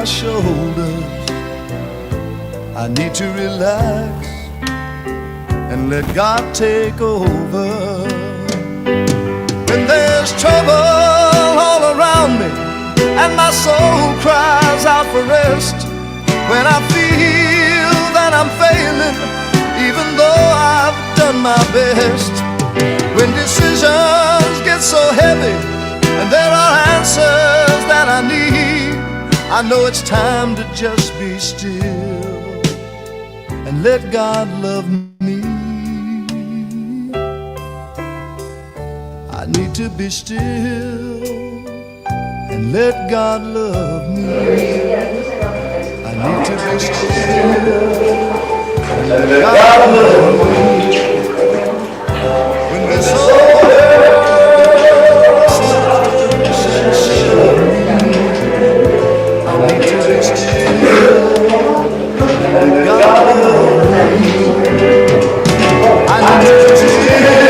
shoulders. I need to relax and let God take over. When there's trouble all around me and my soul cries out for rest, when I feel that I'm failing even though I've done my best, when decisions get so heavy and there are answers that I need, I know it's time to just be still and let God love me. I need to be still and let God love me. I need to be still and let God love me. When the soul I need to be still and let God love me. I need to be still.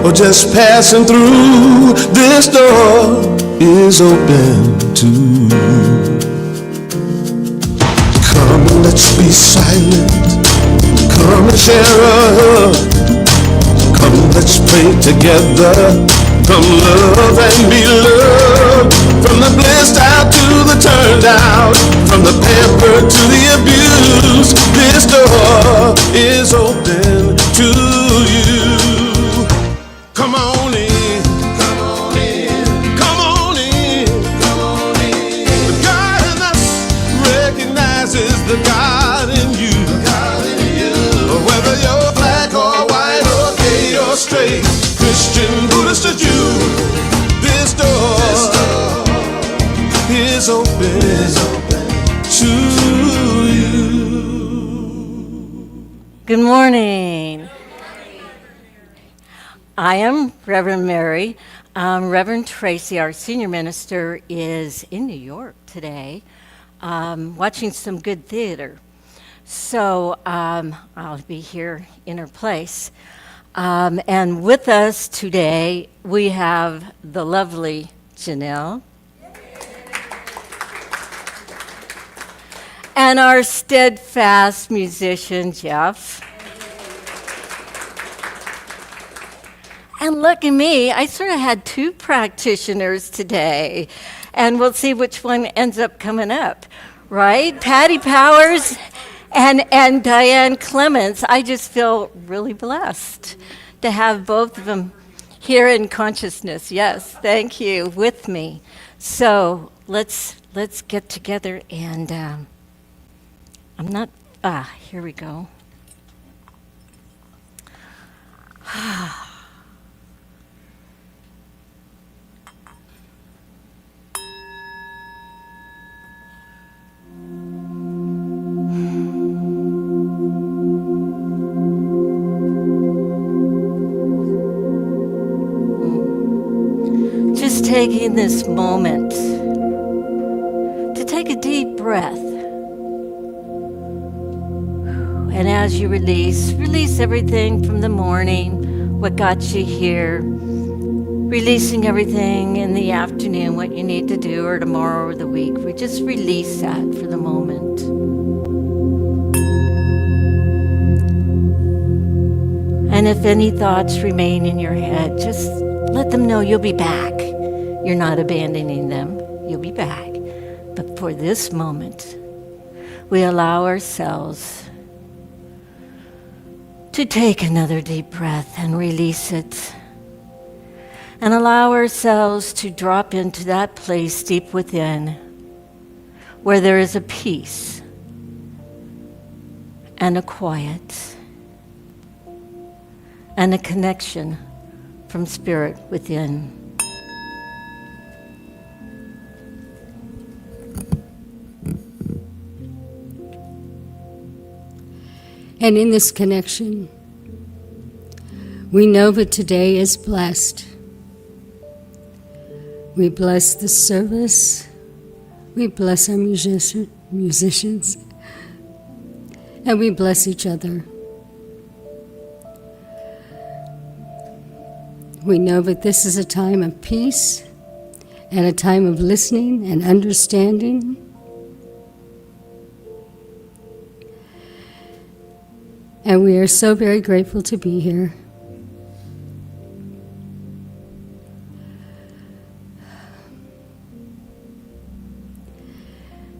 Or just passing through, this door is open to you. Come and let's be silent. Come and share a hug. Come, let's pray together. Come love and be loved. From the blissed out to the turned out, from the pampered to the abused, this door is open to you. Come on in, come on in, come on in, come on in. The God in us recognizes the God in you, the God in you. Whether you're black or white or gay or straight, Christian, Buddhist or Jew, this door is open to you. Good morning. I am Reverend Mary. Reverend Tracy, our senior minister, is in New York today, watching some good theater. So I'll be here in her place. And with us today, we have the lovely Jannel. And our steadfast musician, Jeff. And look at me, I sort of had two practitioners today, and we'll see which one ends up coming up, right? Patty Powers and Diane Clements. I just feel really blessed to have both of them here in consciousness. Yes, thank you, with me. So let's get together and here we go. Just taking this moment to take a deep breath. And as you release everything from the morning, what got you here, releasing everything in the afternoon, what you need to do, or tomorrow or the week. We just release that for the moment. And if any thoughts remain in your head, just let them know you'll be back. You're not abandoning them. You'll be back. But for this moment, we allow ourselves to take another deep breath and release it. And allow ourselves to drop into that place deep within where there is a peace and a quiet and a connection from spirit within. And in this connection, we know that today is blessed. We bless the service, we bless our musicians, and we bless each other. We know that this is a time of peace and a time of listening and understanding. And we are so very grateful to be here.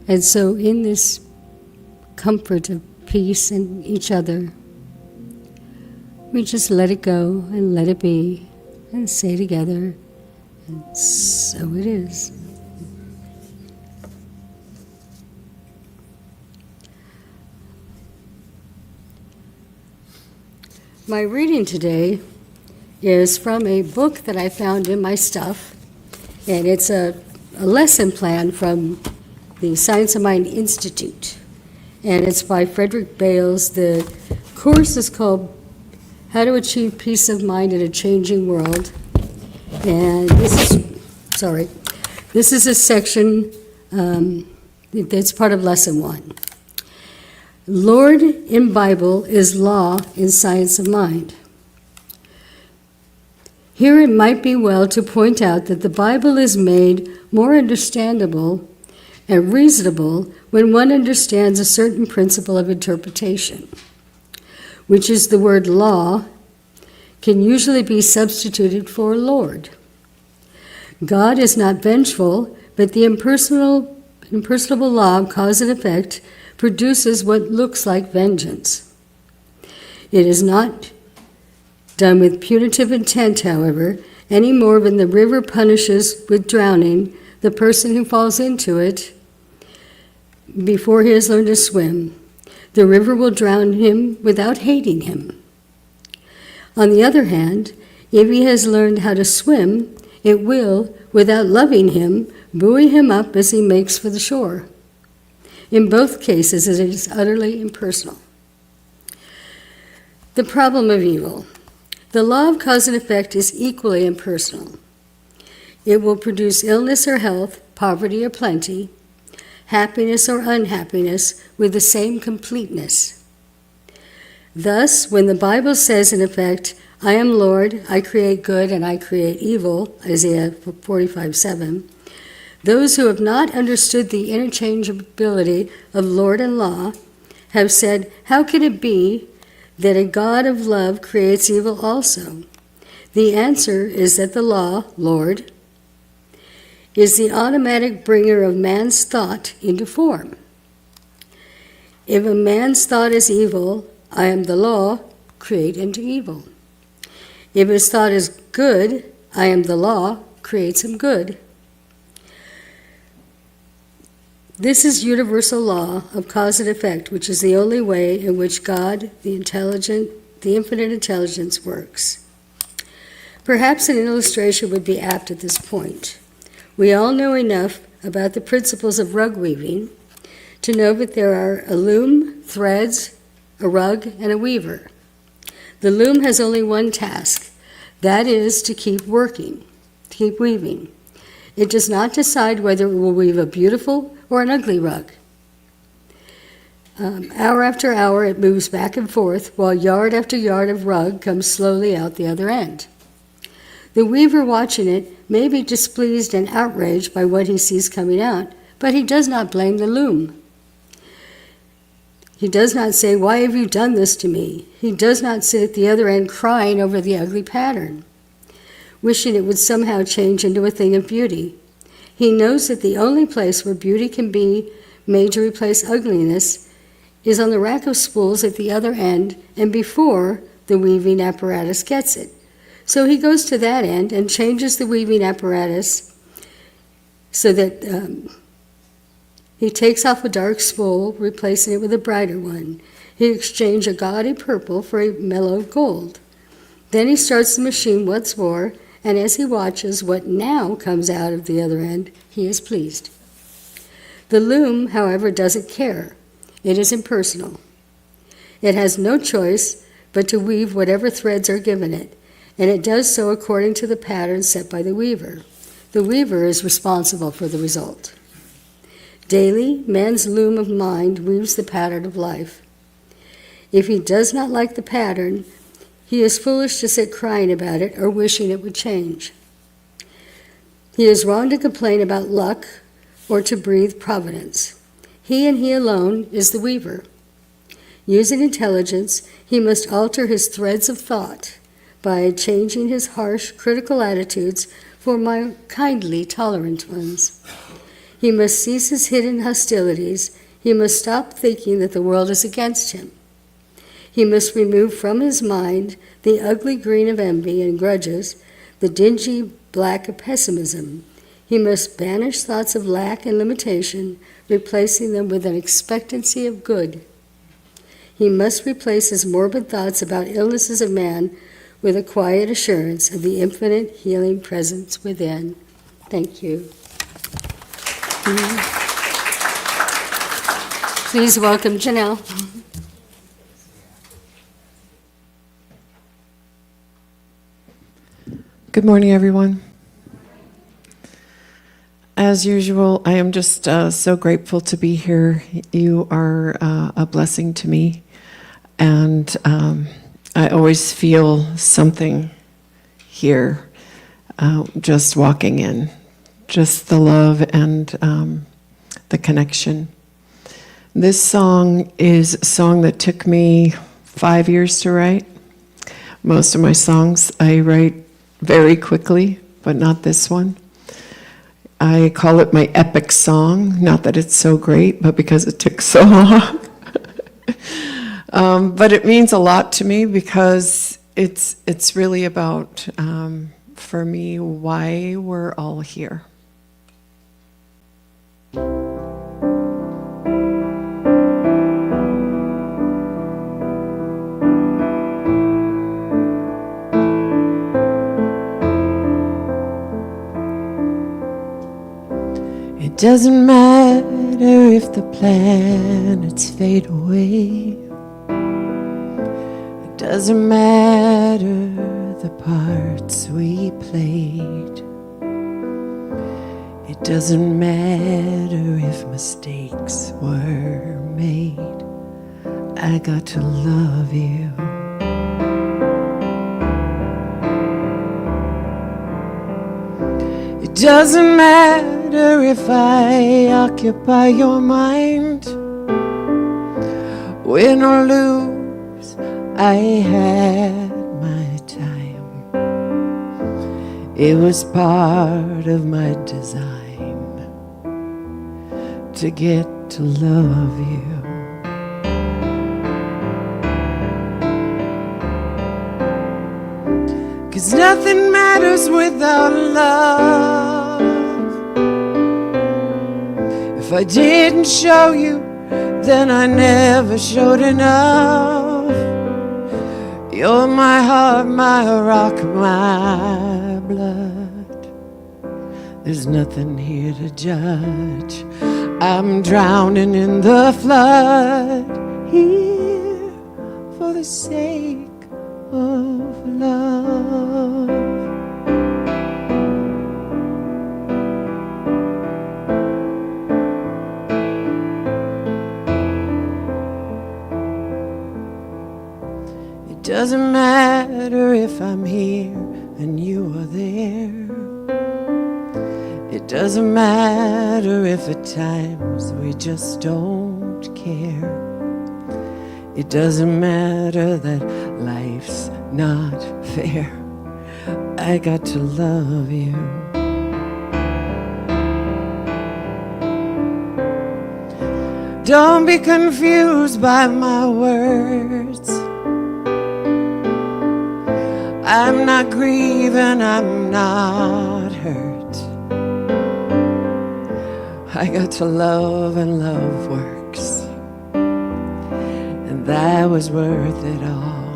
And so in this comfort of peace in each other, we just let it go and let it be and say together, and so it is. My reading today is from a book that I found in my stuff, and it's a lesson plan from the Science of Mind Institute, and it's by Frederick Bales. The course is called How to Achieve Peace of Mind in a Changing World, and this is a section that's part of Lesson 1. Lord in Bible is law in Science of Mind. Here it might be well to point out that the Bible is made more understandable and reasonable when one understands a certain principle of interpretation, which is the word law can usually be substituted for Lord. God is not vengeful, but the impersonable law of cause and effect produces what looks like vengeance. It is not done with punitive intent, however, any more than the river punishes with drowning the person who falls into it before he has learned to swim. The river will drown him without hating him. On the other hand, if he has learned how to swim, it will, without loving him, buoy him up as he makes for the shore. In both cases, it is utterly impersonal. The problem of evil. The law of cause and effect is equally impersonal. It will produce illness or health, poverty or plenty, happiness or unhappiness with the same completeness. Thus, when the Bible says, in effect, I am Lord, I create good and I create evil, Isaiah 45:7, those who have not understood the interchangeability of Lord and law have said, how can it be that a God of love creates evil also? The answer is that the law, Lord, is the automatic bringer of man's thought into form. If a man's thought is evil, I am the law, create into evil. If his thought is good, I am the law, creates him good. This is universal law of cause and effect, which is the only way in which God, the infinite intelligence, works. Perhaps an illustration would be apt at this point. We all know enough about the principles of rug weaving to know that there are a loom, threads, a rug, and a weaver. The loom has only one task, that is to keep working, to keep weaving. It does not decide whether it will weave a beautiful or an ugly rug. Hour after hour it moves back and forth, while yard after yard of rug comes slowly out the other end. The weaver watching it may be displeased and outraged by what he sees coming out, but he does not blame the loom. He does not say, why have you done this to me? He does not sit at the other end crying over the ugly pattern, wishing it would somehow change into a thing of beauty. He knows that the only place where beauty can be made to replace ugliness is on the rack of spools at the other end and before the weaving apparatus gets it. So he goes to that end and changes the weaving apparatus so that he takes off a dark spool, replacing it with a brighter one. He exchanged a gaudy purple for a mellow gold. Then he starts the machine once more, and as he watches what now comes out of the other end, he is pleased. The loom, however, doesn't care. It is impersonal. It has no choice but to weave whatever threads are given it, and it does so according to the pattern set by the weaver. The weaver is responsible for the result. Daily, man's loom of mind weaves the pattern of life. If he does not like the pattern, he is foolish to sit crying about it or wishing it would change. He is wrong to complain about luck or to breathe providence. He and he alone is the weaver. Using intelligence, he must alter his threads of thought by changing his harsh, critical attitudes for more kindly, tolerant ones. He must cease his hidden hostilities. He must stop thinking that the world is against him. He must remove from his mind the ugly green of envy and grudges, the dingy black of pessimism. He must banish thoughts of lack and limitation, replacing them with an expectancy of good. He must replace his morbid thoughts about illnesses of man with a quiet assurance of the infinite healing presence within. Thank you. Please welcome Jannel. Good morning, everyone. As usual, I am just so grateful to be here. You are a blessing to me, and I always feel something here, just walking in, just the love and the connection. This song is a song that took me 5 years to write. Most of my songs I write very quickly, but not this one. I call it my epic song, not that it's so great, but because it took so long. But it means a lot to me because it's really about, for me, why we're all here. It doesn't matter if the planets fade away. It doesn't matter the parts we played. It doesn't matter if mistakes were made. I got to love you. It doesn't matter if I occupy your mind. Win or lose, I had my time. It was part of my design to get to love you. 'Cause nothing matters without love. If I didn't show you, then I never showed enough. You're my heart, my rock, my blood. There's nothing here to judge. I'm drowning in the flood, here for the sake of love. It doesn't matter if I'm here and you are there. It doesn't matter if at times we just don't care. It doesn't matter that life's not fair. I got to love you. Don't be confused by my words. I'm not grieving, I'm not hurt. I got to love and love works, and that was worth it all.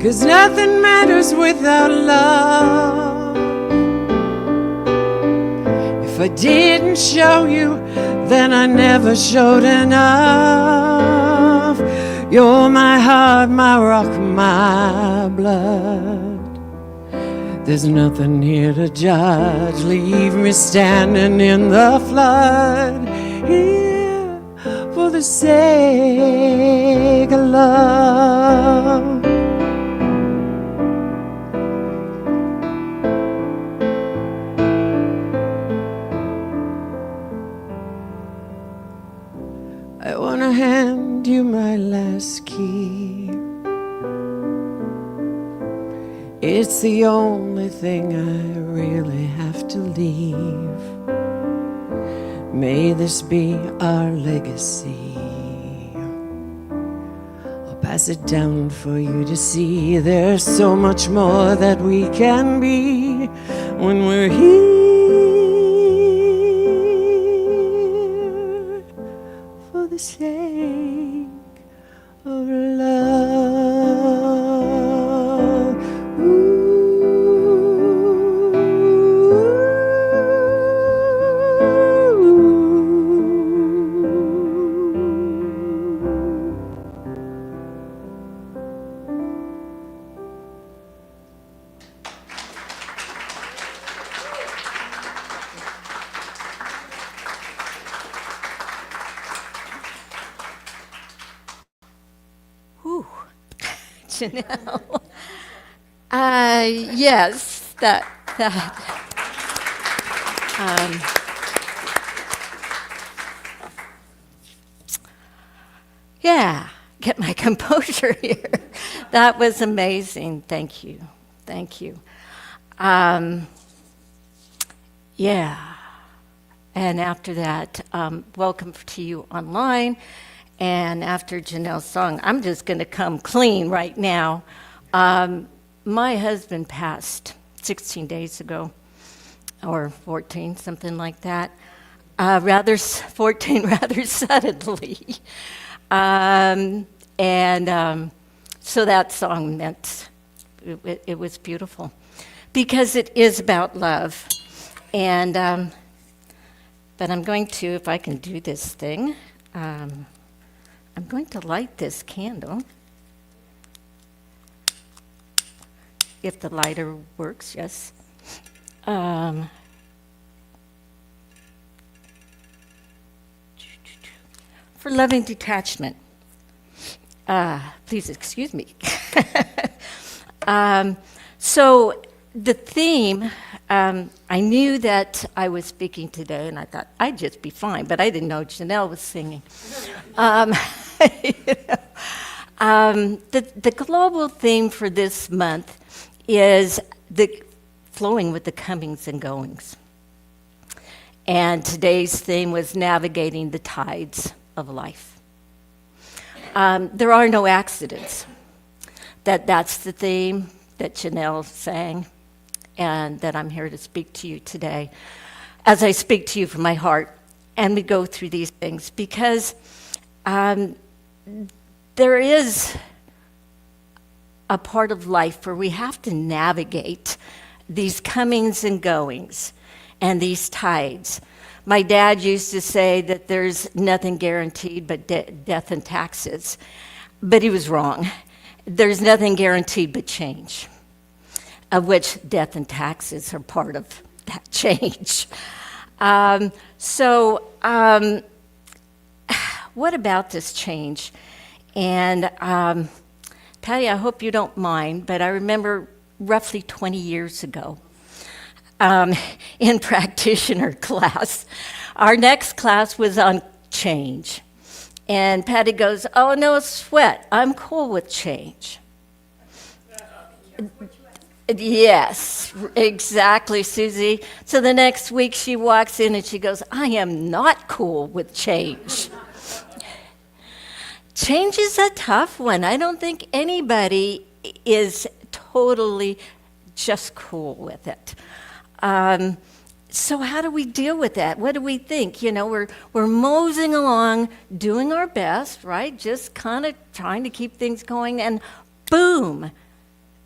'Cause nothing matters without love. If I didn't show you, then I never showed enough. You're my heart, my rock, my blood. There's nothing here to judge. Leave me standing in the flood, here for the sake of love. I wanna hand you my last key. It's the only thing I really have to leave. May this be our legacy. I'll pass it down for you to see. There's so much more that we can be when we're here for the sake of love. Whew. Jannel. Yes, that. Yeah, get my composure here. That was amazing. Thank you. Thank you. Yeah. And after that, welcome to you online. And after Jannel's song, I'm just going to come clean right now. My husband passed 16 days ago, or 14, something like that. 14 rather suddenly. So that song meant, it was beautiful. Because it is about love. And, but I'm going to, if I can do this thing, I'm going to light this candle. If the lighter works, yes. For loving detachment. Please excuse me. So the theme, I knew that I was speaking today, and I thought I'd just be fine, but I didn't know Jannel was singing. The global theme for this month is the flowing with the comings and goings. And today's theme was navigating the tides of life. There are no accidents. That's the theme that Jannel sang, and that I'm here to speak to you today as I speak to you from my heart. And we go through these things because there is a part of life where we have to navigate these comings and goings and these tides. My dad used to say that there's nothing guaranteed but death and taxes, but he was wrong. There's nothing guaranteed but change, of which death and taxes are part of that change. What about this change? And Patty, I hope you don't mind, but I remember roughly 20 years ago in practitioner class, our next class was on change. And Patty goes, "Oh, no sweat, I'm cool with change." Yes, exactly, Susie. So the next week she walks in and she goes, "I am not cool with change." Change is a tough one. I don't think anybody is totally just cool with it. So how do we deal with that? What do we think? We're moseying along, doing our best, right? Just kind of trying to keep things going, and boom,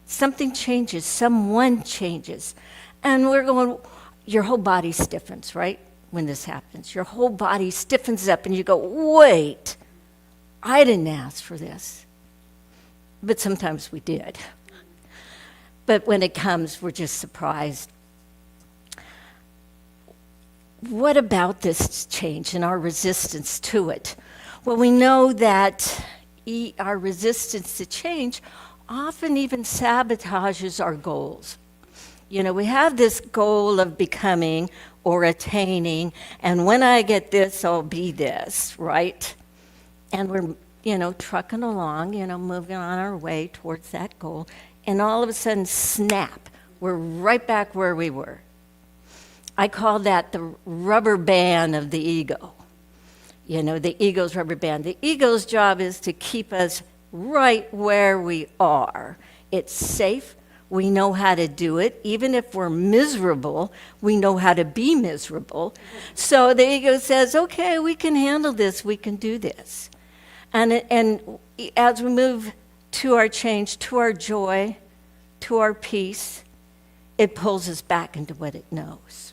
something changes, someone changes. And we're going, your whole body stiffens, right? When this happens, your whole body stiffens up and you go, wait, I didn't ask for this. But sometimes we did. But when it comes, we're just surprised. What about this change and our resistance to it? Well, we know that our resistance to change often even sabotages our goals. We have this goal of becoming or attaining, and when I get this, I'll be this, right? And we're, trucking along, moving on our way towards that goal, and all of a sudden, snap, we're right back where we were. I call that the rubber band of the ego. The ego's rubber band. The ego's job is to keep us right where we are. It's safe. We know how to do it. Even if we're miserable, we know how to be miserable. So the ego says, okay, we can handle this. We can do this. And as we move to our change, to our joy, to our peace, it pulls us back into what it knows.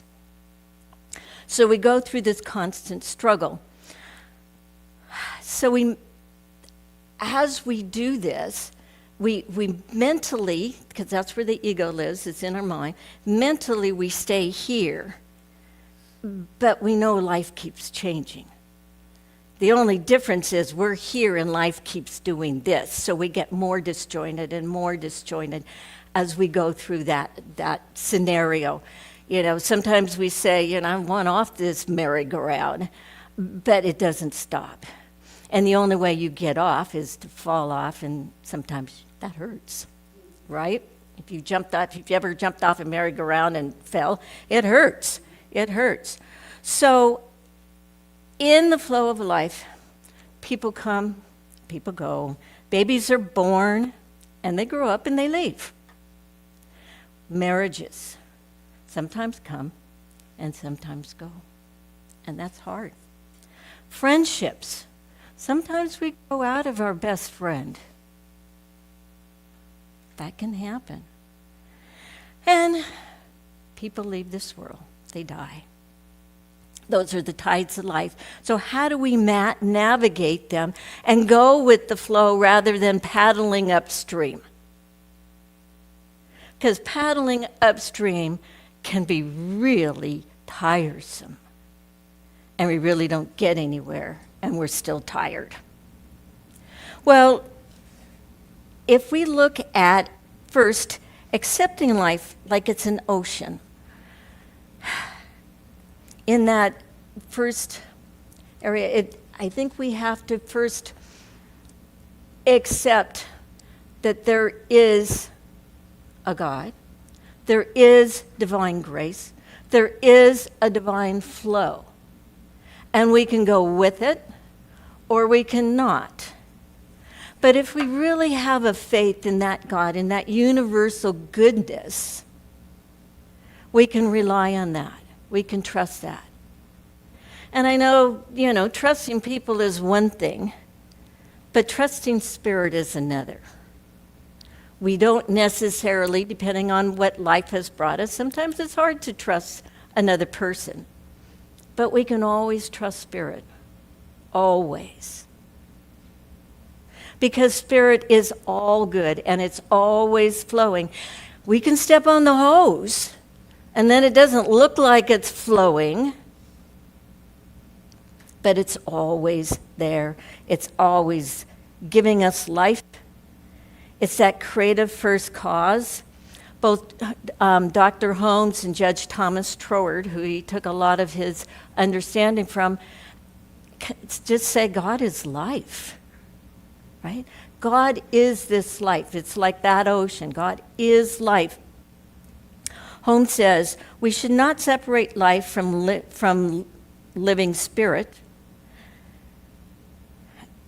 So we go through this constant struggle. So as we do this, we mentally, because that's where the ego lives, it's in our mind, mentally we stay here, but we know life keeps changing. The only difference is we're here and life keeps doing this, so we get more disjointed and more disjointed as we go through that scenario. Sometimes we say, I want off this merry-go-round, but it doesn't stop. And the only way you get off is to fall off, and sometimes that hurts, right? If you've ever jumped off a merry-go-round and fell, it hurts. It hurts. So in the flow of life, people come, people go. Babies are born, and they grow up and they leave. Marriages sometimes come and sometimes go, and that's hard. Friendships. Sometimes we go out of our best friend. That can happen. And people leave this world. They die. Those are the tides of life. So how do we navigate them and go with the flow rather than paddling upstream? Because paddling upstream can be really tiresome. And we really don't get anywhere, and we're still tired. Well, if we look at first accepting life like it's an ocean, in that first area, I think we have to first accept that there is a God, there is divine grace, there is a divine flow, and we can go with it or we cannot. But if we really have a faith in that God, in that universal goodness, we can rely on that. We can trust that. And I know, trusting people is one thing, but trusting spirit is another. We don't necessarily, depending on what life has brought us, sometimes it's hard to trust another person. But we can always trust spirit. Always. Because spirit is all good and it's always flowing. We can step on the hose and then it doesn't look like it's flowing, but it's always there. It's always giving us life. It's that creative first cause. Both Dr. Holmes and Judge Thomas Troward, who he took a lot of his understanding from, just say God is life, right? God is this life. It's like that ocean. God is life. Holmes says, we should not separate life from living spirit.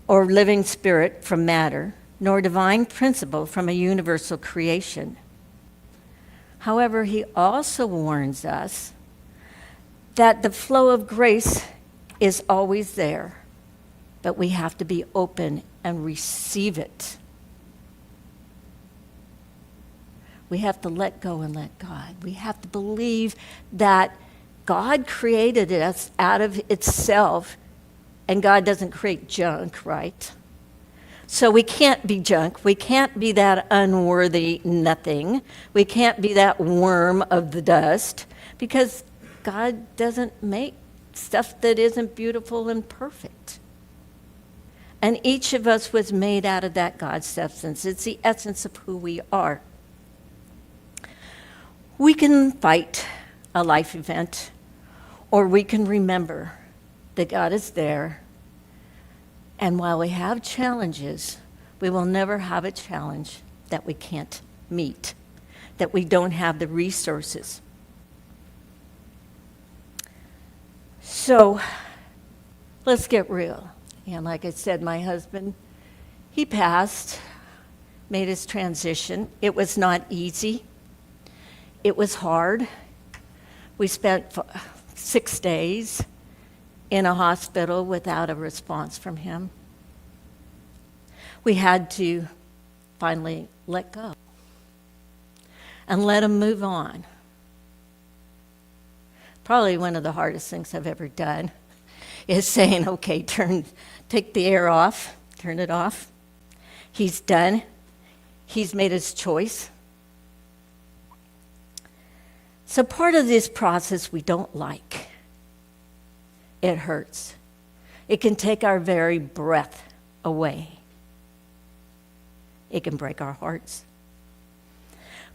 or living spirit from matter, nor divine principle from a universal creation. However, he also warns us that the flow of grace is always there, but we have to be open and receive it. We have to let go and let God. We have to believe that God created us out of itself, and God doesn't create junk, right? So we can't be junk. We can't be that unworthy nothing. We can't be that worm of the dust, because God doesn't make stuff that isn't beautiful and perfect. And each of us was made out of that God substance. It's the essence of who we are. We can fight a life event, or we can remember that God is there. And while we have challenges, we will never have a challenge that we can't meet, that we don't have the resources. So let's get real. And like I said, my husband, he passed, made his transition. It was not easy. It was hard. We spent 6 days in a hospital without a response from him. We had to finally let go and let him move on. Probably one of the hardest things I've ever done is saying, okay, take the air off, turn it off. He's done. He's made his choice. So part of this process we don't like. It hurts. It can take our very breath away. It can break our hearts.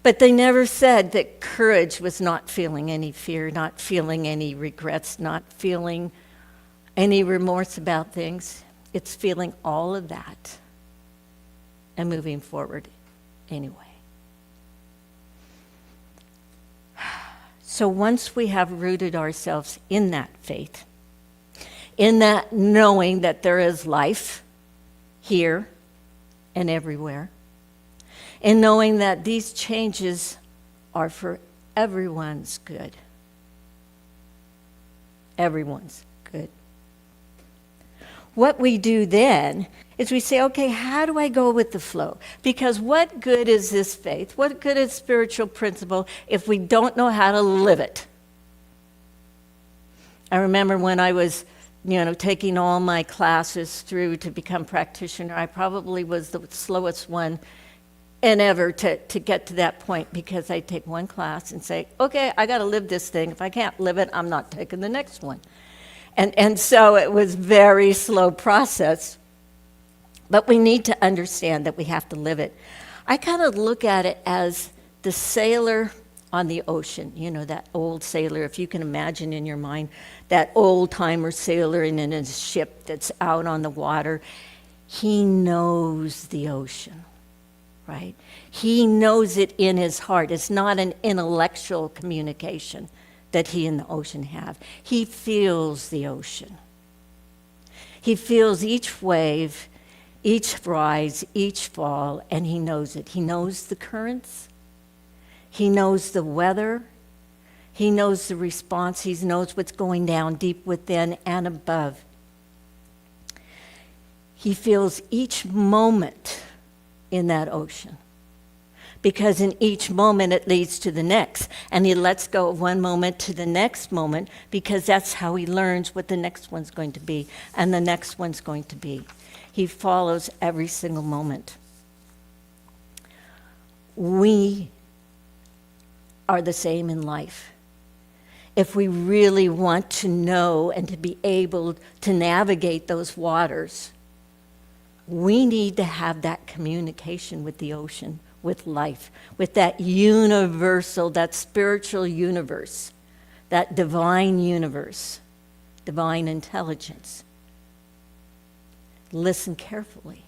But they never said that courage was not feeling any fear, not feeling any regrets, not feeling any remorse about things. It's feeling all of that and moving forward anyway. So once we have rooted ourselves in that faith, in that knowing that there is life here and everywhere, and knowing that these changes are for everyone's good. Everyone's good. What we do then is we say, okay, how do I go with the flow? Because what good is this faith? What good is spiritual principle if we don't know how to live it? I remember when I was taking all my classes through to become practitioner, I probably was the slowest one and ever to get to that point, because I'd take one class and say, okay, I got to live this thing. If I can't live it, I'm not taking the next one. And so it was very slow process. But we need to understand that we have to live it. I kind of look at it as the sailor on the ocean, that old sailor, if you can imagine in your mind, that old-timer sailor in a ship that's out on the water. He knows the ocean, right? He knows it in his heart. It's not an intellectual communication that he and the ocean have. He feels the ocean. He feels each wave, each rise, each fall, and he knows it. He knows the currents. He knows the weather. He knows the response. He knows what's going down deep within and above. He feels each moment in that ocean, because in each moment it leads to the next, and he lets go of one moment to the next moment, because that's how he learns what the next one's going to be and the next one's going to be. He follows every single moment. We are the same in life. If we really want to know and to be able to navigate those waters, we need to have that communication with the ocean, with life, with that universal, that spiritual universe, that divine universe, divine intelligence. Listen carefully.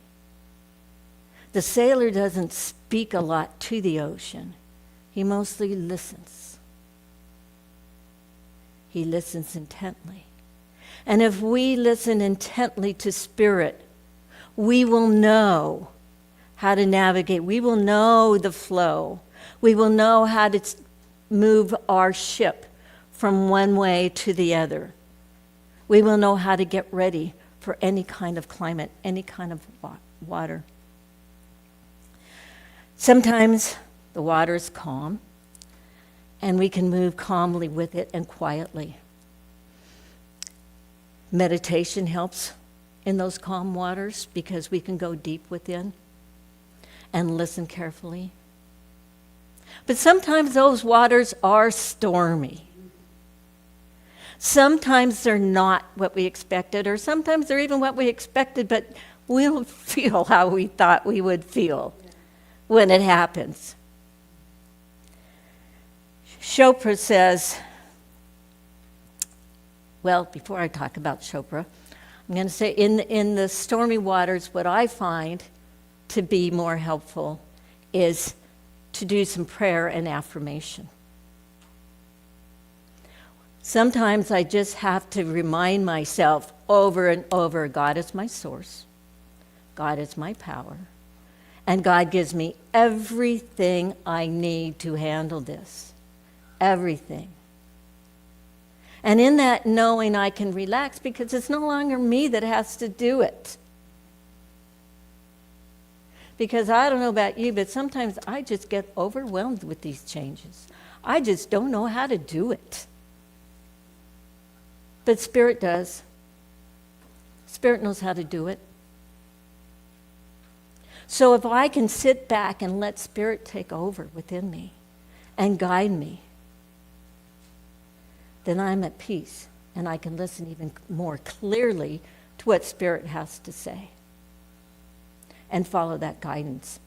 The sailor doesn't speak a lot to the ocean. He mostly listens. He listens intently. And if we listen intently to spirit, we will know how to navigate. We will know the flow. We will know how to move our ship from one way to the other. We will know how to get ready for any kind of climate, any kind of water. Sometimes the water is calm, and we can move calmly with it and quietly. Meditation helps in those calm waters because we can go deep within and listen carefully. But sometimes those waters are stormy. Sometimes they're not what we expected, or sometimes they're even what we expected, but we don't feel how we thought we would feel when it happens. Chopra says, well, before I talk about Chopra, I'm going to say in the stormy waters, what I find to be more helpful is to do some prayer and affirmation. Sometimes I just have to remind myself over and over, God is my source, God is my power, and God gives me everything I need to handle this. Everything. And in that knowing, I can relax because it's no longer me that has to do it. Because I don't know about you, but sometimes I just get overwhelmed with these changes. I just don't know how to do it. But Spirit does. Spirit knows how to do it. So if I can sit back and let Spirit take over within me and guide me, then I'm at peace and I can listen even more clearly to what Spirit has to say and follow that guidance.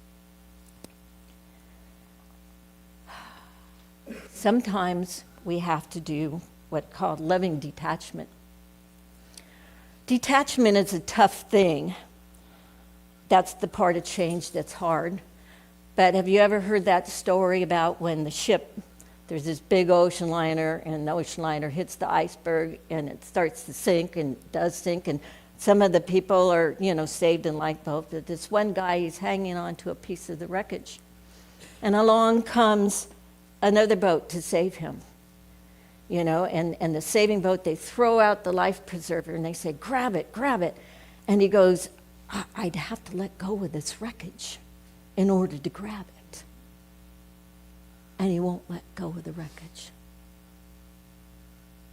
Sometimes we have to do what's called loving detachment. Detachment is a tough thing. That's the part of change that's hard. But have you ever heard that story about when the ship, there's this big ocean liner, and the ocean liner hits the iceberg, and it starts to sink, and does sink, and some of the people are, saved in lifeboat. But this one guy, he's hanging on to a piece of the wreckage. And along comes another boat to save him. And the saving boat, they throw out the life preserver, and they say, grab it. And he goes, I'd have to let go of this wreckage in order to grab it. And he won't let go of the wreckage.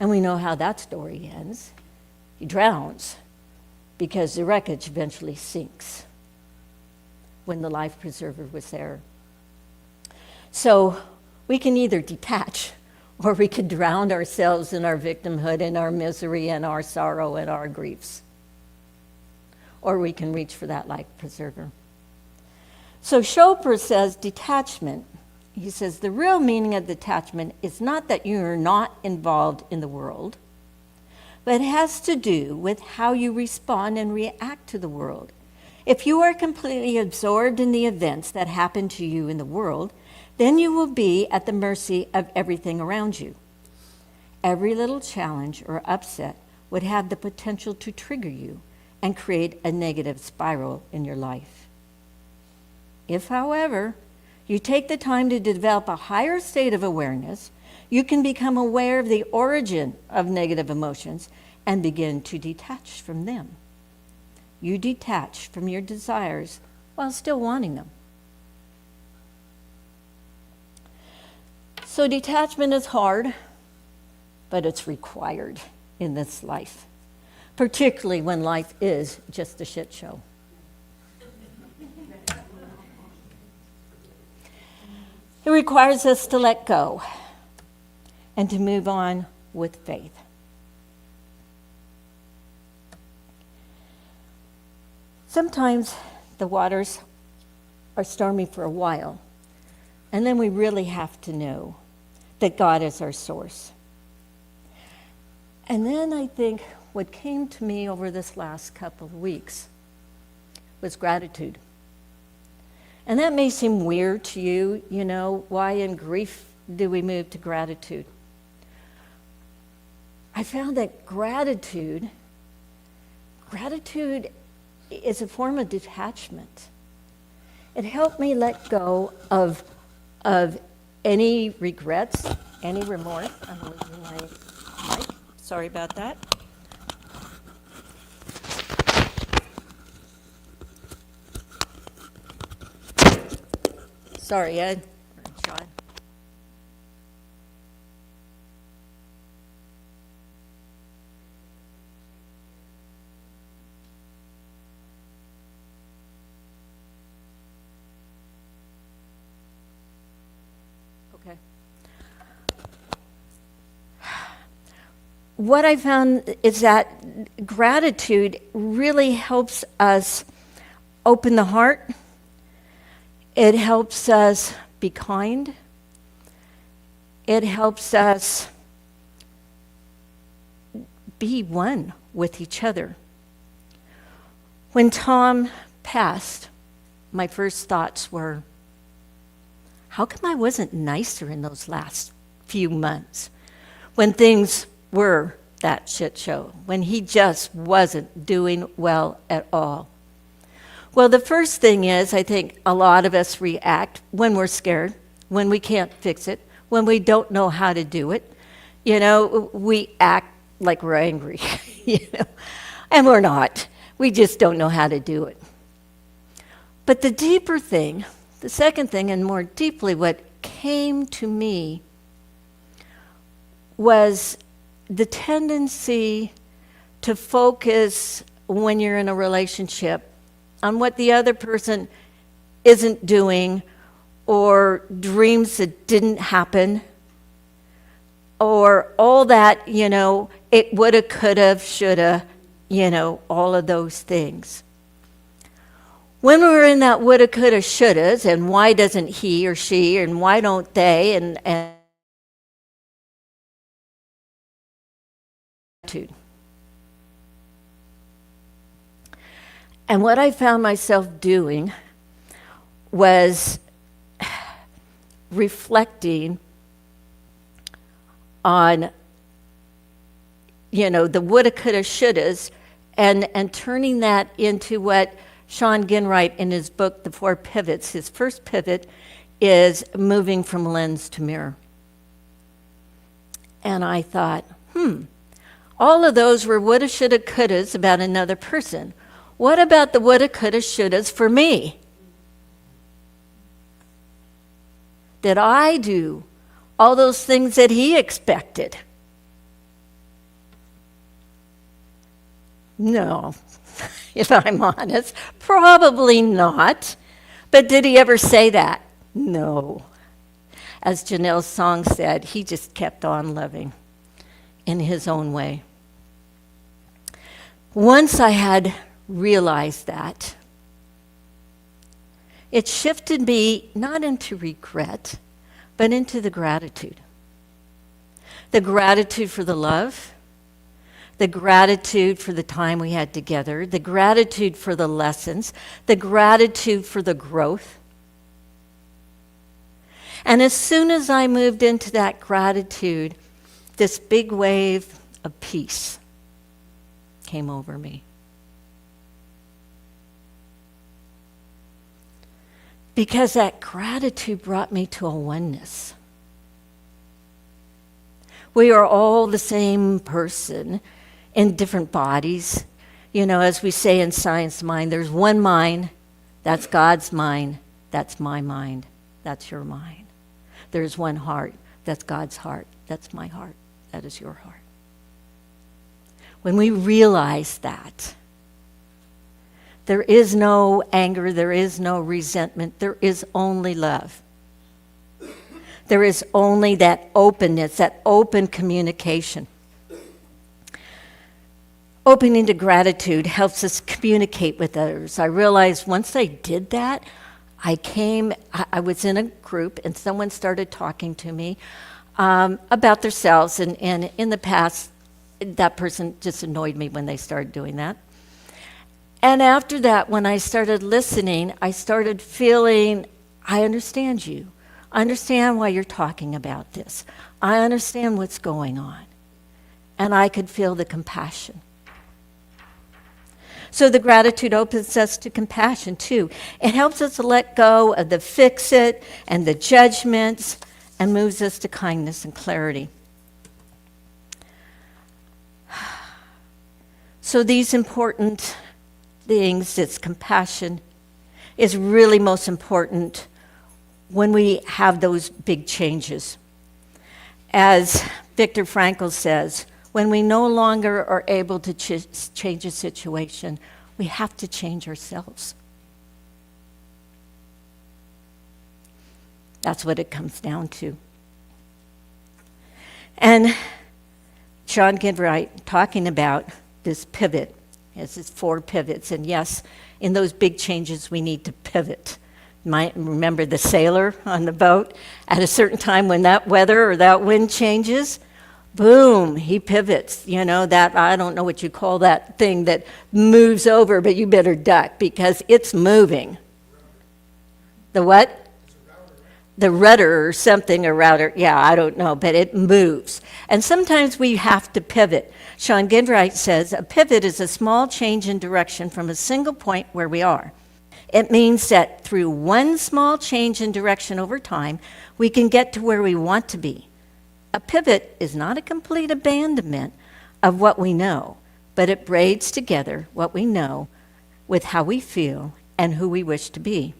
And we know how that story ends. He drowns because the wreckage eventually sinks when the life preserver was there. So we can either detach, or we can drown ourselves in our victimhood and our misery and our sorrow and our griefs. Or we can reach for that life preserver. So Chopra says detachment. He says the real meaning of detachment is not that you are not involved in the world, but it has to do with how you respond and react to the world. If you are completely absorbed in the events that happen to you in the world, then you will be at the mercy of everything around you. Every little challenge or upset would have the potential to trigger you and create a negative spiral in your life. If, however, you take the time to develop a higher state of awareness, you can become aware of the origin of negative emotions and begin to detach from them. You detach from your desires while still wanting them. So detachment is hard, but it's required in this life, particularly when life is just a shit show. It requires us to let go and to move on with faith. Sometimes the waters are stormy for a while, and then we really have to know that God is our source. And then I think what came to me over this last couple of weeks was gratitude. And that may seem weird to you, why in grief do we move to gratitude? I found that gratitude is a form of detachment. It helped me let go of any regrets, any remorse. I'm losing my mic. Sorry about that. Sorry, Ed. Sean. Okay. What I found is that gratitude really helps us open the heart. It helps us be kind. It helps us be one with each other. When Tom passed, my first thoughts were, how come I wasn't nicer in those last few months when things were that shit show, when he just wasn't doing well at all? Well, the first thing is, I think a lot of us react when we're scared, when we can't fix it, when we don't know how to do it. You know, we act like we're angry, and we're not. We just don't know how to do it. But the deeper thing, the second thing, and more deeply what came to me was the tendency to focus when you're in a relationship on what the other person isn't doing, or dreams that didn't happen, or all that, it woulda, coulda, shoulda, all of those things. When we're in that woulda, coulda, shouldas, and why doesn't he or she, and why don't they, and And what I found myself doing was reflecting on, the woulda, coulda, shouldas, and turning that into what Sean Ginwright in his book, The Four Pivots, his first pivot is moving from lens to mirror. And I thought, all of those were woulda, shoulda, couldas about another person. What about the woulda, coulda, shouldas for me? Did I do all those things that he expected? No, if I'm honest, probably not. But did he ever say that? No. As Jannel's song said, he just kept on loving in his own way. Once I had realized that, it shifted me not into regret, but into the gratitude. The gratitude for the love, the gratitude for the time we had together, the gratitude for the lessons, the gratitude for the growth. And as soon as I moved into that gratitude, this big wave of peace came over me. Because that gratitude brought me to a oneness. We are all the same person in different bodies. As we say in Science Mind, there's one mind, that's God's mind, that's my mind, that's your mind. There's one heart, that's God's heart, that's my heart, that is your heart. When we realize that, there is no anger, there is no resentment, there is only love. There is only that openness, that open communication. Opening to gratitude helps us communicate with others. I realized once I did that, I was in a group and someone started talking to me about themselves, and in the past, that person just annoyed me when they started doing that. And after that, when I started listening, I started feeling, I understand you. I understand why you're talking about this. I understand what's going on. And I could feel the compassion. So the gratitude opens us to compassion too. It helps us to let go of the fix-it and the judgments and moves us to kindness and clarity. So these important things, this compassion, is really most important when we have those big changes. As Viktor Frankl says, when we no longer are able to change a situation, we have to change ourselves. That's what it comes down to. And John Gidwright talking about this pivot. It's his 4 pivots. And yes, in those big changes, we need to pivot. Remember the sailor on the boat? At a certain time when that weather or that wind changes, boom, he pivots. You know, that, I don't know what you call that thing that moves over, but you better duck because it's moving. The what? The rudder or something, a router, yeah, I don't know, but it moves. And sometimes we have to pivot. Sean Gidwright says, a pivot is a small change in direction from a single point where we are. It means that through one small change in direction over time, we can get to where we want to be. A pivot is not a complete abandonment of what we know, but it braids together what we know with how we feel and who we wish to be.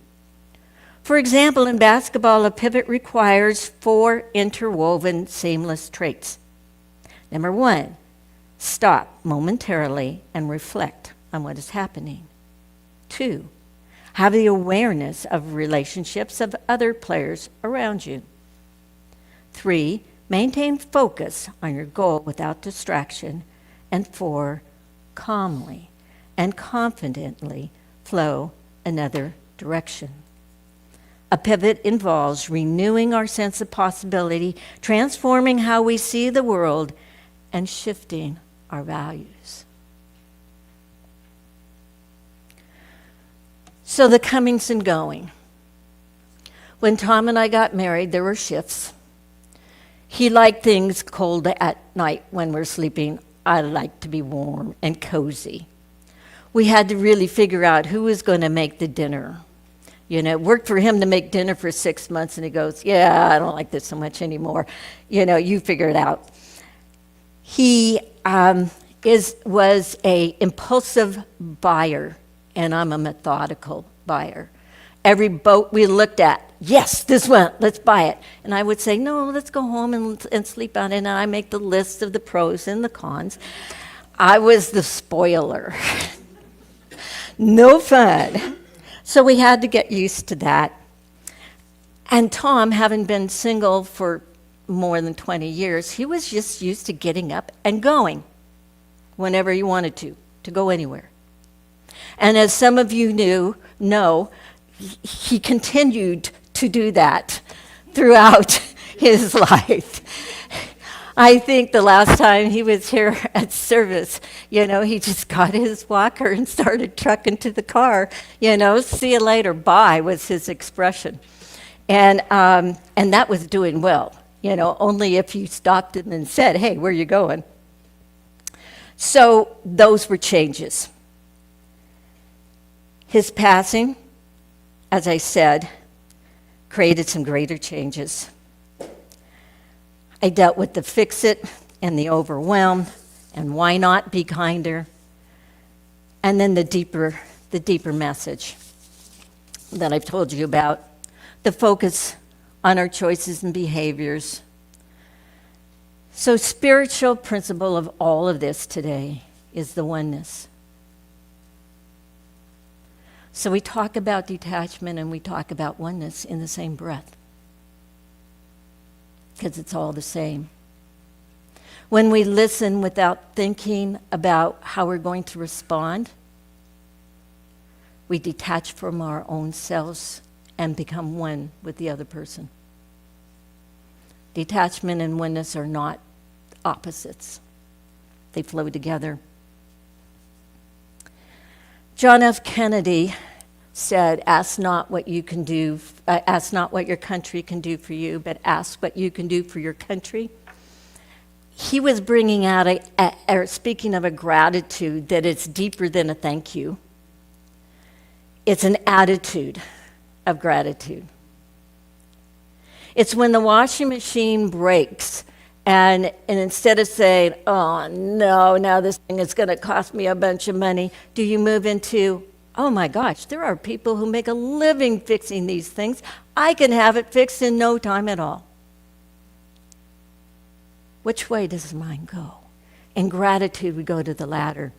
For example, in basketball, a pivot requires 4 interwoven seamless traits. Number 1, stop momentarily and reflect on what is happening. 2, have the awareness of relationships of other players around you. 3, maintain focus on your goal without distraction. And 4, calmly and confidently flow another direction. A pivot involves renewing our sense of possibility, transforming how we see the world, and shifting our values. So the comings and going. When Tom and I got married, there were shifts. He liked things cold at night when we're sleeping. I like to be warm and cozy. We had to really figure out who was going to make the dinner. You know, it worked for him to make dinner for 6 months, and he goes, yeah, I don't like this so much anymore. You know, you figure it out. He was a impulsive buyer, and I'm a methodical buyer. Every boat we looked at, yes, this one, let's buy it. And I would say, no, let's go home and sleep on it, and I make the list of the pros and the cons. I was the spoiler. No fun. So we had to get used to that. And Tom, having been single for more than 20 years, he was just used to getting up and going whenever he wanted to go anywhere. And as some of you know, he continued to do that throughout his life. I think the last time he was here at service, you know, he just got his walker and started trucking to the car. You know, see you later, bye was his expression. And that was doing well, you know, only if you stopped him and said, hey, where are you going? So those were changes. His passing, as I said, created some greater changes. I dealt with the fix-it and the overwhelmed, and why not be kinder? And then the deeper message that I've told you about, the focus on our choices and behaviors. So spiritual principle of all of this today is the oneness. So we talk about detachment and we talk about oneness in the same breath, because it's all the same. When we listen without thinking about how we're going to respond, we detach from our own selves and become one with the other person. Detachment and oneness are not opposites. They flow together. John F. Kennedy said, ask not what your country can do for you, but ask what you can do for your country. he was bringing out or speaking of a gratitude that it's deeper than a thank you. It's an attitude of gratitude. It's when the washing machine breaks and instead of saying, oh no, now this thing is going to cost me a bunch of money, do you move into, oh my gosh, there are people who make a living fixing these things. I can have it fixed in no time at all. Which way does mine go? In gratitude, we go to the latter.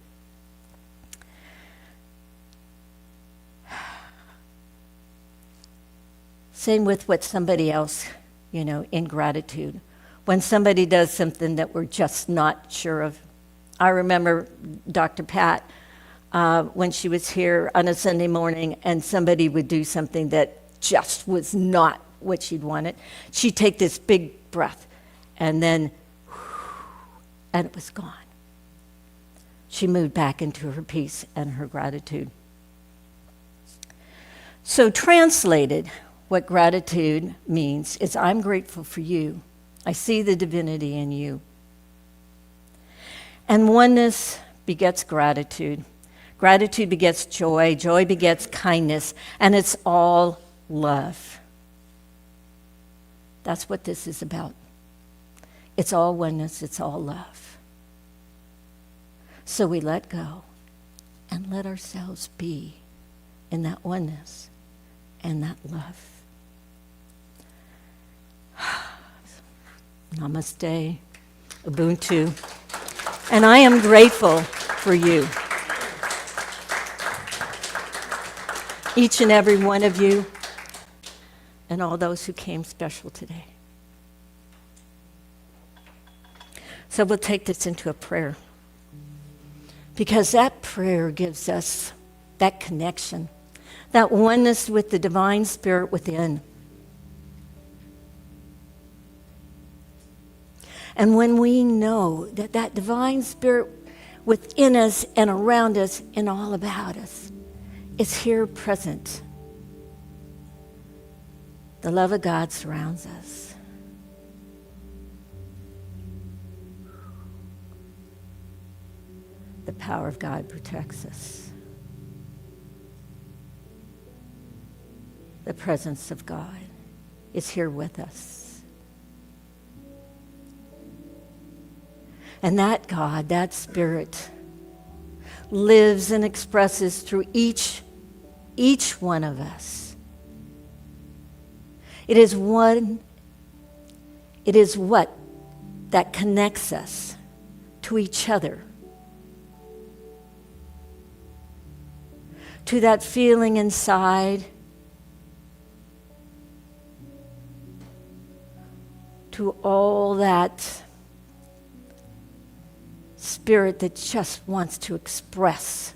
Same with what somebody else, in gratitude. When somebody does something that we're just not sure of. I remember Dr. Pat, when she was here on a Sunday morning and somebody would do something that just was not what she'd wanted, she'd take this big breath and then, and it was gone. She moved back into her peace and her gratitude. So translated, what gratitude means is I'm grateful for you. I see the divinity in you. And oneness begets gratitude. Gratitude begets joy. Joy begets kindness. And it's all love. That's what this is about. It's all oneness. It's all love. So we let go and let ourselves be in that oneness and that love. Namaste, Ubuntu, and I am grateful for you. Each and every one of you, and all those who came special today. So we'll take this into a prayer, because that prayer gives us that connection, that oneness with the divine spirit within. And when we know that that divine spirit within us and around us and all about us is here present, the love of God surrounds us. The power of God protects us. The presence of God is here with us. And that God, that Spirit, lives and expresses through each one of us. It is what that connects us to each other, to that feeling inside, to all that spirit that just wants to express.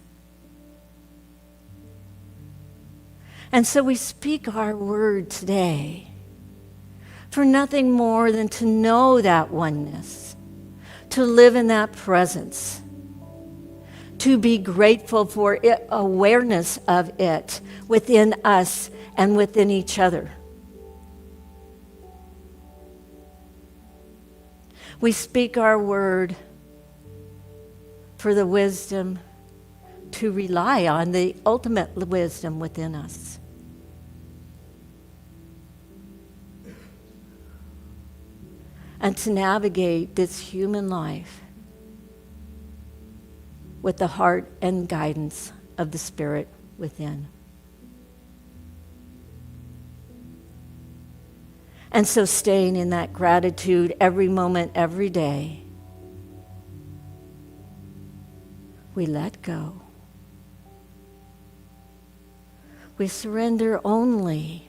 And so we speak our word today for nothing more than to know that oneness, to live in that presence, to be grateful for it, awareness of it within us and within each other. We speak our word for the wisdom to rely on the ultimate wisdom within us. And to navigate this human life with the heart and guidance of the Spirit within. And so staying in that gratitude every moment, every day, we let go. We surrender only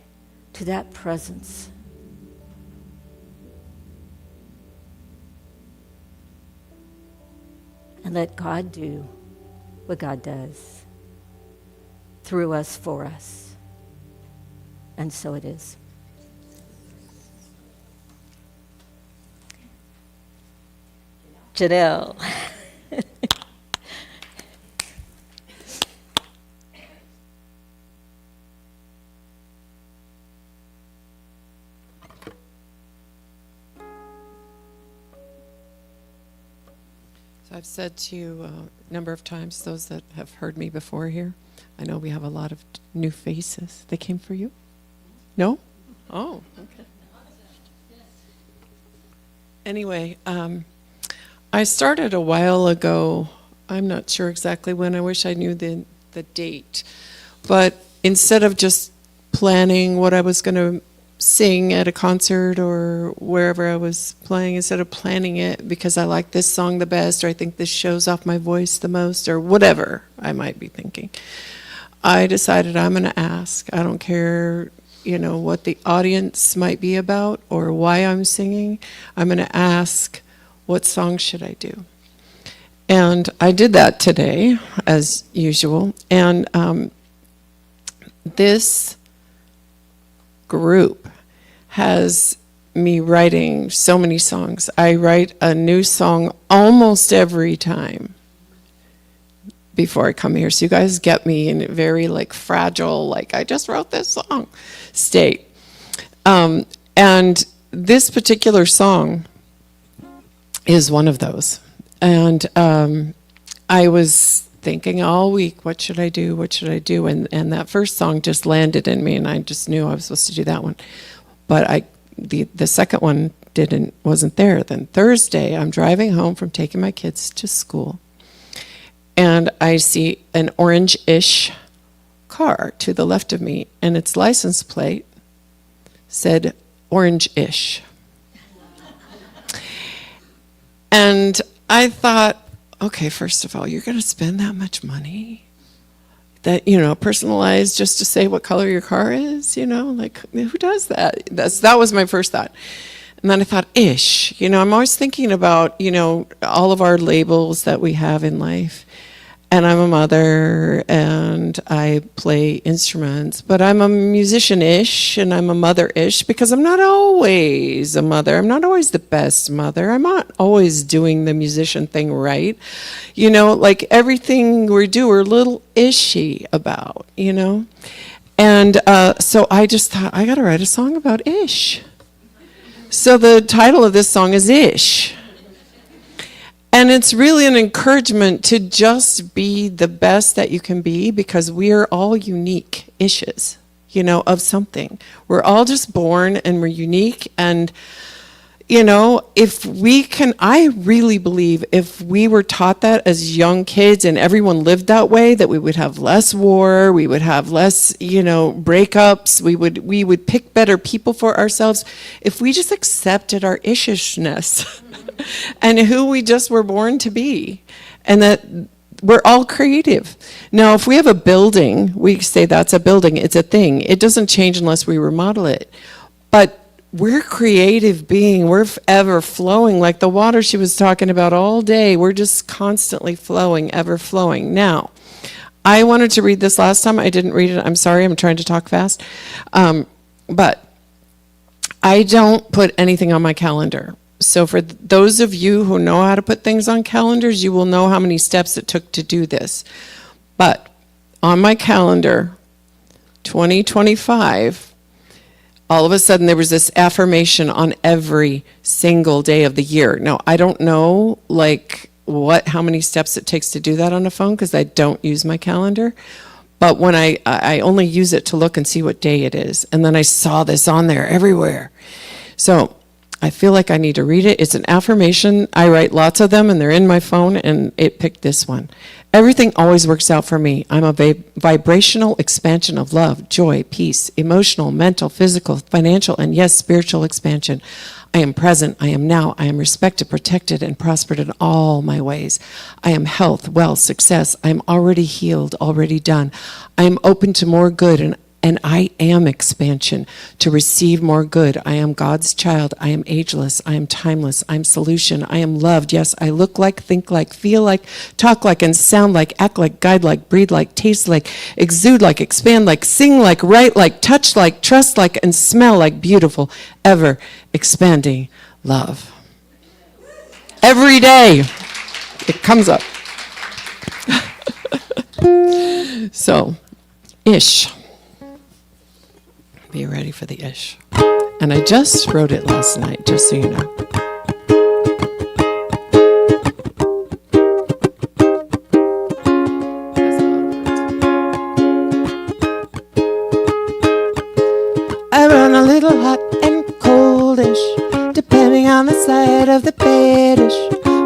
to that presence. And let God do what God does through us, for us. And so it is. Jannel. I've said to you a number of times, those that have heard me before here, I know we have a lot of new faces. They came for you? No? Oh, okay. Anyway, I started a while ago. I'm not sure exactly when. I wish I knew the date. But instead of just planning what I was going to sing at a concert or wherever I was playing, instead of planning it because I like this song the best, or I think this shows off my voice the most, or whatever I might be thinking, I decided I'm going to ask. I don't care, what the audience might be about or why I'm singing. I'm going to ask, what song should I do? And I did that today, as usual. And this group has me writing so many songs. I write a new song almost every time before I come here. So you guys get me in a very fragile, I just wrote this song state. And this particular song is one of those. And I was thinking all week, what should I do? What should I do? And that first song just landed in me, and I just knew I was supposed to do that one. But the second one wasn't there. Then Thursday, I'm driving home from taking my kids to school, and I see an orange-ish car to the left of me, and its license plate said orange-ish. And I thought, okay, first of all, you're going to spend that much money? That, personalized just to say what color your car is, who does that? That was my first thought. And then I thought, ish, I'm always thinking about, all of our labels that we have in life. And I'm a mother and I play instruments, but I'm a musician-ish and I'm a mother-ish because I'm not always a mother. I'm not always the best mother. I'm not always doing the musician thing right. Everything we do, we're a little ishy about, And so I just thought, I got to write a song about ish. So the title of this song is Ish. And it's really an encouragement to just be the best that you can be, because we are all unique ishes, of something. We're all just born and we're unique. And, if we can, I really believe if we were taught that as young kids and everyone lived that way, that we would have less war, we would have less, breakups, we would pick better people for ourselves if we just accepted our ishishness. And who we just were born to be, and that we're all creative. Now, if we have a building, we say that's a building, it's a thing. It doesn't change unless we remodel it. But we're creative being. We're ever flowing, like the water she was talking about all day. We're just constantly flowing, ever flowing. Now, I wanted to read this last time. I didn't read it. I'm sorry. I'm trying to talk fast. But I don't put anything on my calendar. So for those of you who know how to put things on calendars, you will know how many steps it took to do this. But on my calendar, 2025, all of a sudden there was this affirmation on every single day of the year. Now, I don't know how many steps it takes to do that on a phone, because I don't use my calendar. But when I only use it to look and see what day it is. And then I saw this on there everywhere. So I feel like I need to read it. It's an affirmation. I write lots of them, and they're in my phone, and it picked this one. Everything always works out for me. I'm a vibrational expansion of love, joy, peace, emotional, mental, physical, financial, and yes, spiritual expansion. I am present. I am now. I am respected, protected, and prospered in all my ways. I am health, wealth, success. I am already healed, already done. I am open to more good, and I am expansion to receive more good. I am God's child. I am ageless. I am timeless. I am solution. I am loved. Yes, I look like, think like, feel like, talk like, and sound like, act like, guide like, breathe like, taste like, exude like, expand like, sing like, write like, touch like, trust like, and smell like beautiful, ever expanding love. Every day it comes up. So, ish. Be ready for the ish. And I just wrote it last night, just so you know. little hot and coldish, depending on the side of the bedish.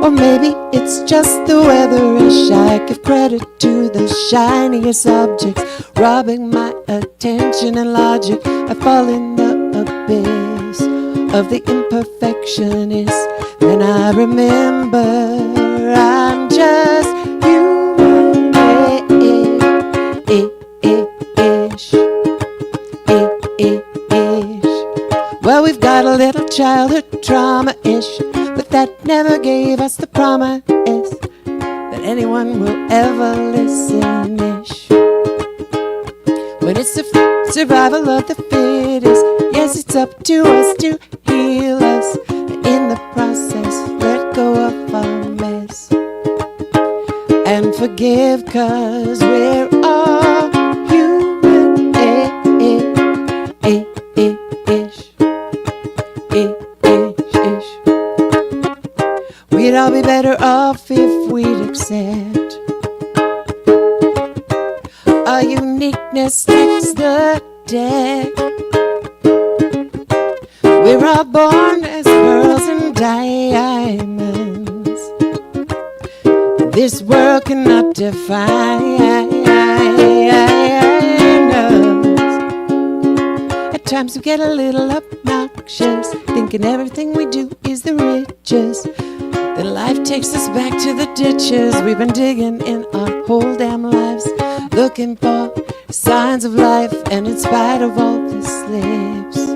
Or maybe it's just the weatherish. I give credit to the shiniest objects, robbing my attention and logic. I fall in the abyss of the imperfectionist. Then I remember I'm just human-ish. Well, we've got a little childhood trauma-ish, but that never gave us the promise that anyone will ever listen-ish. When it's the survival of the fittest, yes, it's up to us to heal us, and in the process, let go of our mess. And forgive, 'cause we're all human-ish. We'd all be better off if we'd accept our uniqueness next the deck. We're all born as pearls and diamonds. This world cannot define us. At times we get a little obnoxious, thinking everything we do is the richest. Then life takes us back to the ditches we've been digging in our whole damn lives, looking for signs of life, and in spite of all the slips,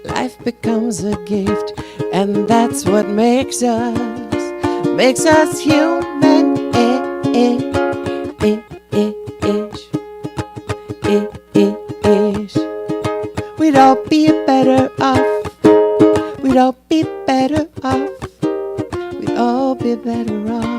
life becomes a gift, and that's what makes us human-ish. We'd all be better off. We'd all be better off. We'd all be better off.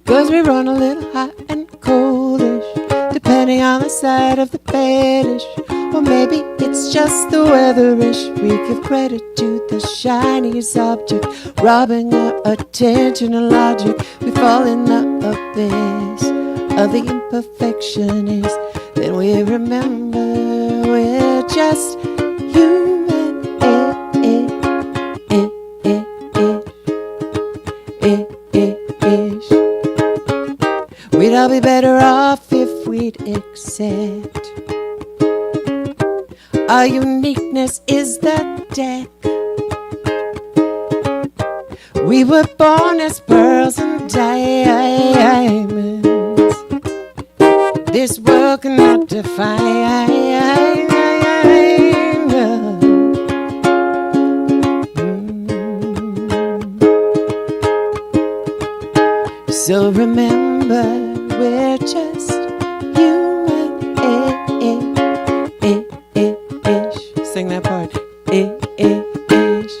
'Cause we run a little hot and coldish, depending on the side of the bedish. Or maybe it's just the weatherish. We give credit to the shiniest object, robbing our attention and logic. We fall in the abyss of the imperfectionist. Then we remember we're just human-ish. We'd all be better off if we'd accept our uniqueness is the deck. We were born as pearls and diamonds. This world cannot define us. So remember, we're just human-ish. Sing that part. Ish.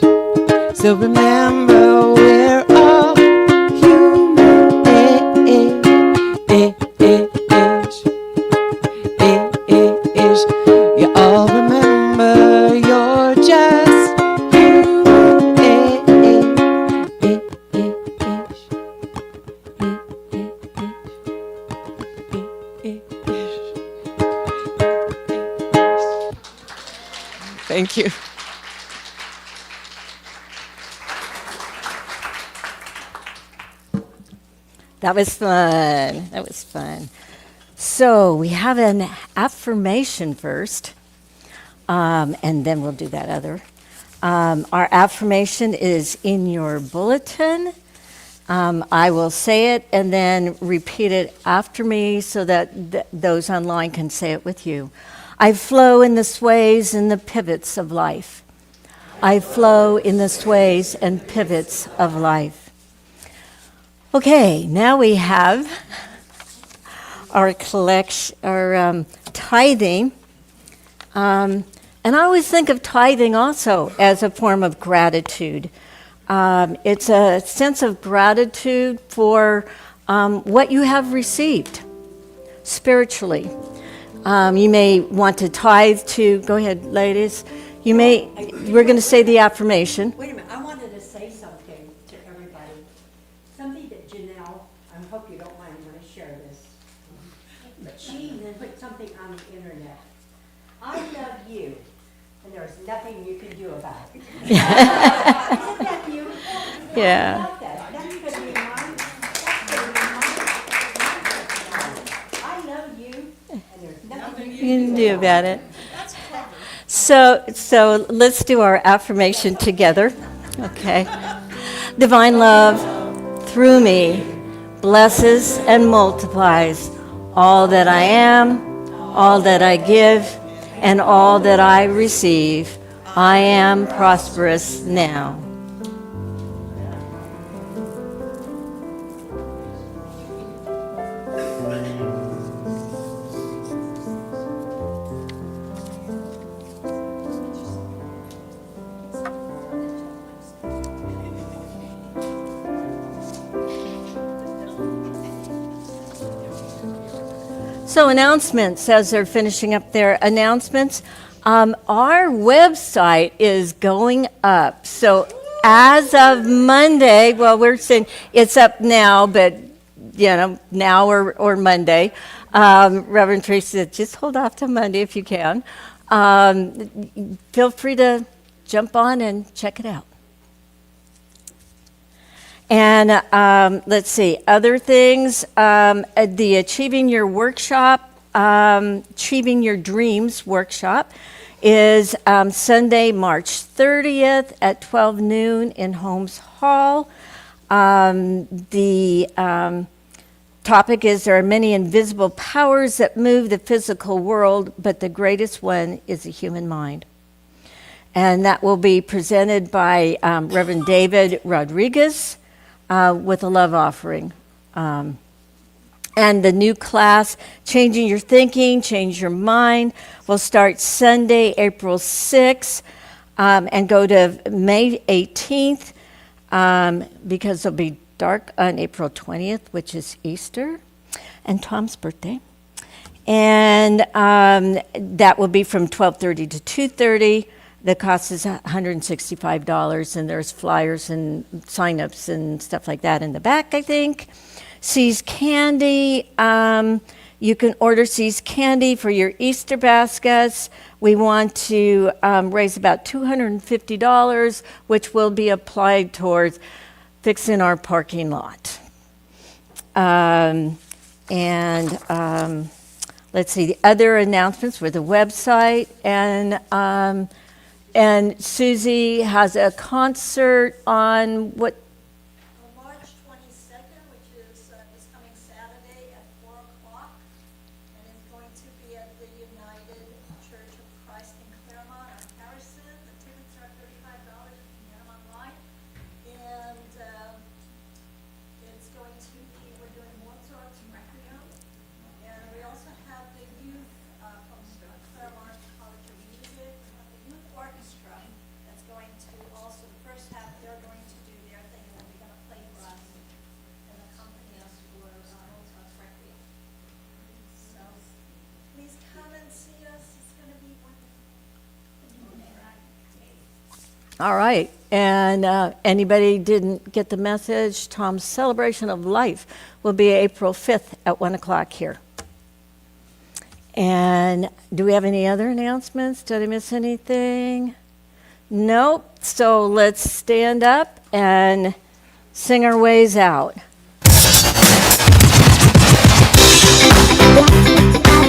So remember, we're all human-ish. You all remember, you're just Thank you. That was fun. That was fun. So we have an affirmation first, and then we'll do that other. Our affirmation is in your bulletin. I will say it and then repeat it after me so that those online can say it with you. I flow in the sways and the pivots of life. I flow in the sways and pivots of life. Okay, now we have our collection, our tithing. And I always think of tithing also as a form of gratitude. It's a sense of gratitude for what you have received spiritually. You may want to tithe to, go ahead, ladies. We're going to say the affirmation. Wait a minute, I wanted to say something to everybody. Something that Jannel I hope you don't mind when I share this. But she put something on the internet. I love you, and there's nothing you can do about it. Isn't that beautiful? Yeah. I love that. That's going to be mine. That's going to be mine. I love you, and there's nothing you You can do about it. So let's do our affirmation together. Okay. Divine love through me blesses and multiplies all that I am, all that I give, and all that I receive. I am prosperous now. So announcements, as they're finishing up their announcements, our website is going up. So as of Monday, well, we're saying it's up now, but now or Monday. Reverend Tracy said, just hold off till Monday if you can. Feel free to jump on and check it out. And let's see, other things, the Achieving Your Workshop, Achieving Your Dreams workshop is Sunday, March 30th at 12 noon in Holmes Hall. The topic is there are many invisible powers that move the physical world, but the greatest one is the human mind. And that will be presented by Reverend David Rodriguez. With a love offering. And the new class, Changing Your Thinking, Change Your Mind, will start Sunday, April 6th, and go to May 18th, because it'll be dark on April 20th, which is Easter, and Tom's birthday. And that will be from 12:30 to 2:30. The cost is $165, and there's flyers and sign-ups and stuff like that in the back, I think. See's Candy, you can order See's Candy for your Easter baskets. We want to raise about $250, which will be applied towards fixing our parking lot. Let's see, the other announcements were the website, and Susie has a concert on what? March 22nd, which is this coming Saturday at 4 o'clock, and it's going to be at the United Church of Christ in Claremont on Harrison. The tickets are $35. You can get them online. And it's going to be, we're doing Mozart's Requiem. And we also have the youth from Claremont College of Music. We have the youth orchestra that's going to also, the first half, they're going to do their thing, and then we're going to play for us and accompany us for Mozart's Requiem. So please come and see us. It's going to be wonderful. All right, and anybody didn't get the message, Tom's Celebration of Life will be April 5th at 1 o'clock here. And do we have any other announcements? Did I miss anything? Nope. So let's stand up and sing our ways out.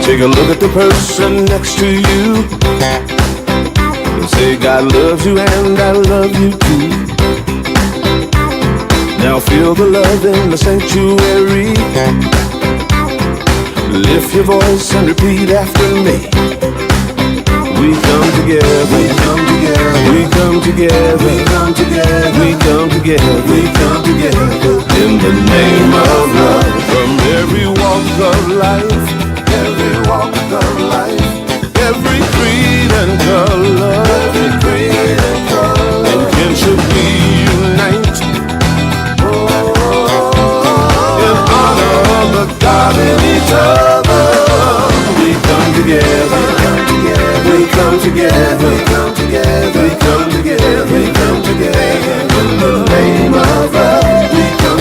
Take a look at the person next to you and say, God loves you and I love you too. Now feel the love in the sanctuary. Lift your voice and repeat after me. We come together, we come together, we come together, we come together, we come together, we come together in the name of love. From every walk of life, every walk of life, every creed and color, every creed and color, in kinship we unite. In honor of the God in each other, we come together, we come together, we come together, we come together, we come together in the name of love. We come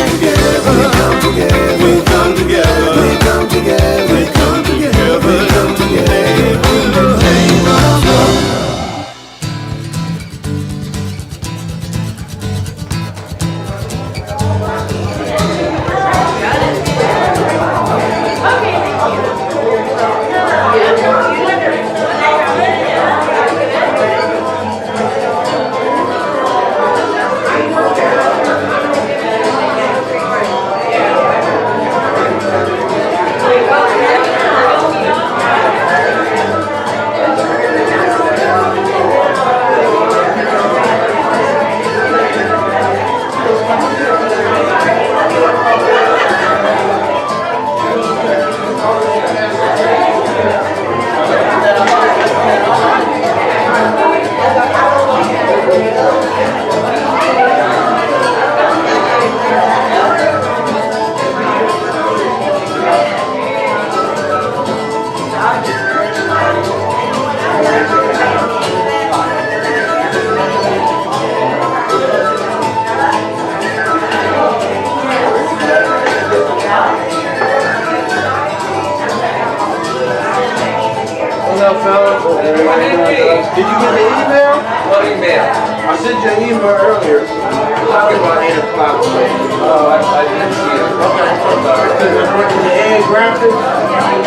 What email? I sent you an email earlier talking about 8 o'clock. Oh, I didn't see it. Okay. I'm sorry. Because I'm working the egg graphics.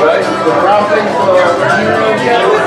Right? The graphics for